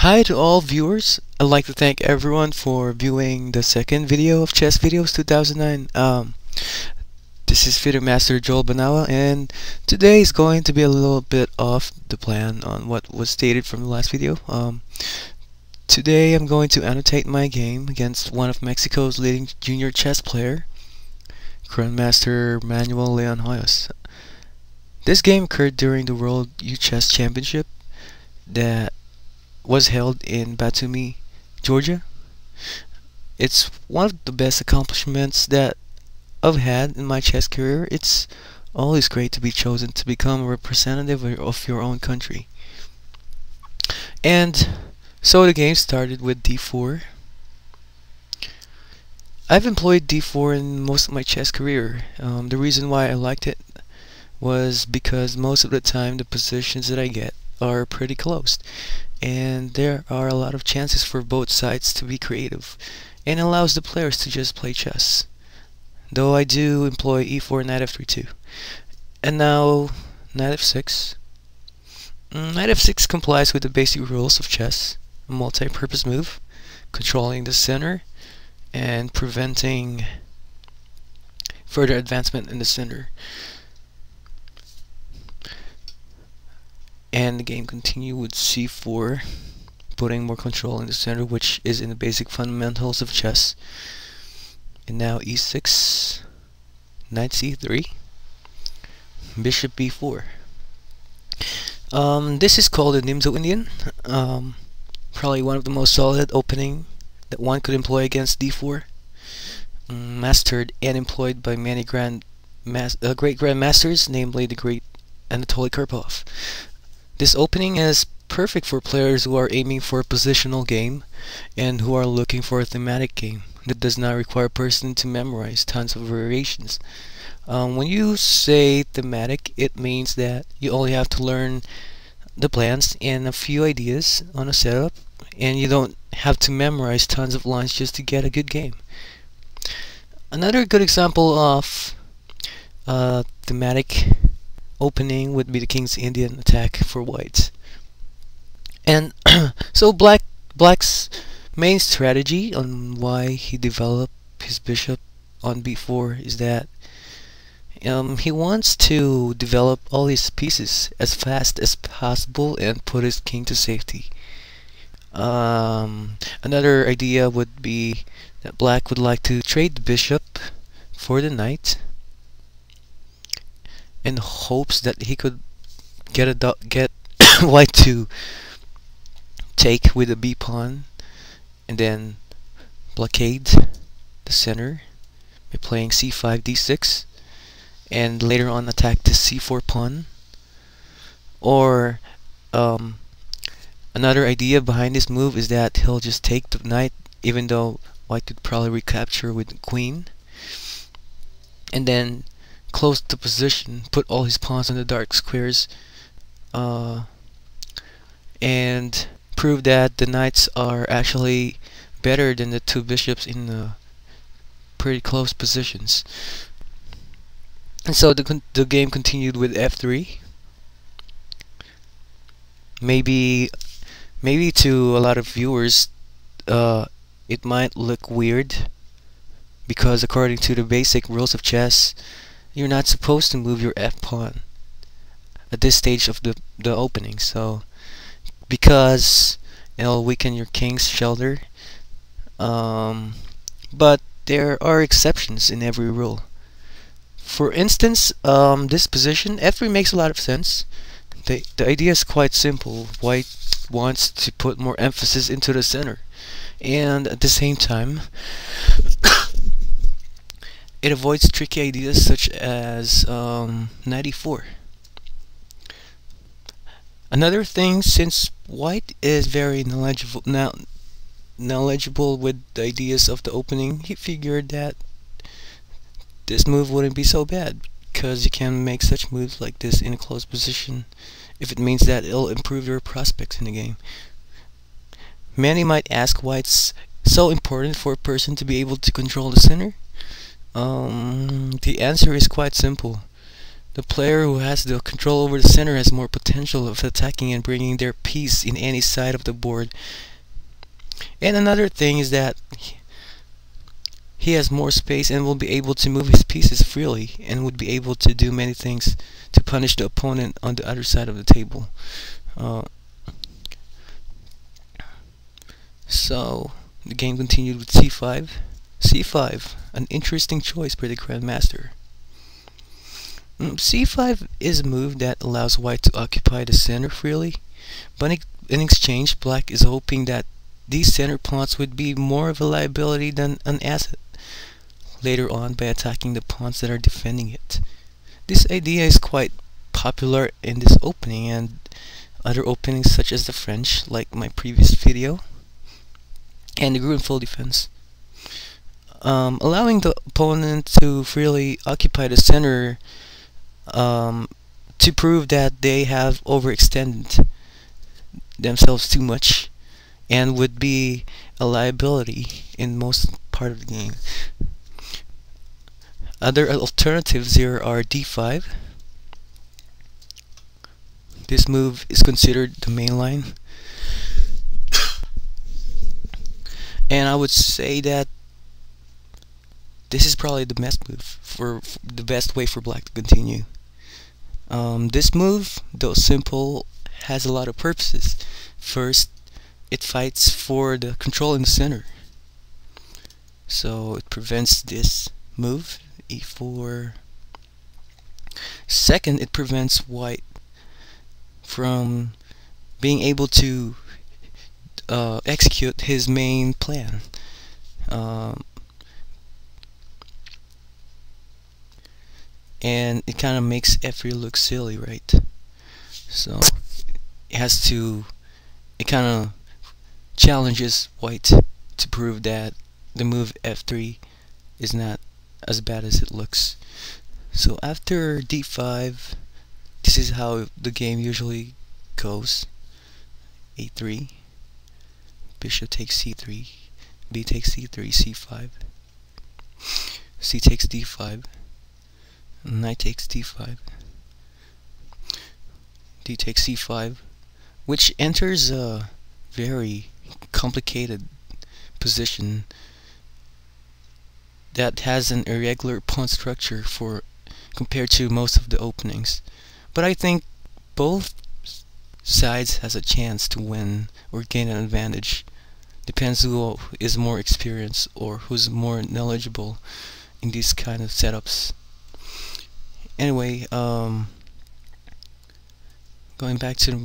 Hi to all viewers. I'd like to thank everyone for viewing the second video of Chess Videos 2009. This is FIDE Master Joel Banawa, and today is going to be a little bit off the plan on what was stated from the last video. Today I'm going to annotate my game against one of Mexico's leading junior chess player, Grandmaster Manuel Leon Hoyos. This game occurred during the World Youth Chess Championship that was held in Batumi, Georgia. It's one of the best accomplishments that I've had in my chess career. It's always great to be chosen to become a representative of your own country. And so the game started with d4. I've employed d4 in most of my chess career. The reason why I liked it was because most of the time the positions that I get are pretty close, and there are a lot of chances for both sides to be creative, and allows the players to just play chess. Though I do employ e4, knight f3 too. And now knight f6. Knight f6 complies with the basic rules of chess, a multi-purpose move, controlling the center and preventing further advancement in the center. And the game continued with c4, putting more control in the center, which is in the basic fundamentals of chess. And now e6, knight c3, bishop b4. This is called the Nimzo Indian. Probably one of the most solid opening that one could employ against d4. Mastered and employed by many great grandmasters, namely the great Anatoly Karpov. This opening is perfect for players who are aiming for a positional game and who are looking for a thematic game that does not require a person to memorize tons of variations. When you say thematic, it means that you only have to learn the plans and a few ideas on a setup, and you don't have to memorize tons of lines just to get a good game. Another good example of thematic opening would be the King's Indian attack for whites. And so black's main strategy on why he developed his bishop on b4 is that he wants to develop all his pieces as fast as possible and put his king to safety. Another idea would be that black would like to trade the bishop for the knight in hopes that he could get white to take with the b pawn and then blockade the center by playing c5 d6 and later on attack the c4 pawn. Or another idea behind this move is that he'll just take the knight, even though white could probably recapture with the queen, and then close the position, put all his pawns on the dark squares, and prove that the knights are actually better than the two bishops in the pretty close positions. And so the game continued with f3. Maybe to a lot of viewers it might look weird, because according to the basic rules of chess, you're not supposed to move your f-pawn at this stage of the opening. So because it'll weaken your king's shelter, but there are exceptions in every rule. For instance, this position f3 makes a lot of sense. The idea is quite simple. White wants to put more emphasis into the center, and at the same time it avoids tricky ideas such as knight e4. Another thing, since white is very knowledgeable with the ideas of the opening, he figured that this move wouldn't be so bad, because you can make such moves like this in a close position if it means that it'll improve your prospects in the game. Many might ask why it's so important for a person to be able to control the center. The answer is quite simple. The player who has the control over the center has more potential of attacking and bringing their piece in any side of the board. And another thing is that he has more space and will be able to move his pieces freely and would be able to do many things to punish the opponent on the other side of the table. So the game continued with c5. c5, an interesting choice by the Grandmaster. c5 is a move that allows white to occupy the center freely, but in exchange black is hoping that these center pawns would be more of a liability than an asset later on by attacking the pawns that are defending it. This idea is quite popular in this opening and other openings such as the French, like my previous video, and the Grunfeld defense. Allowing the opponent to freely occupy the center to prove that they have overextended themselves too much and would be a liability in most part of the game. Other alternatives here are d5. This move is considered the main line, and I would say that this is probably the best move for the best way for black to continue. This move, though simple, has a lot of purposes. First, it fights for the control in the center, so it prevents this move, e4. Second, it prevents white from being able to execute his main plan. And it kind of makes f3 look silly, right? So it kind of challenges white to prove that the move f3 is not as bad as it looks. So after d5, this is how the game usually goes. a3, bishop takes c3, b takes c3, c5, c takes d5, knight takes d5, d takes c5, which enters a very complicated position that has an irregular pawn structure compared to most of the openings. But I think both sides has a chance to win or gain an advantage. Depends who is more experienced or who's more knowledgeable in these kind of setups. Anyway, going back to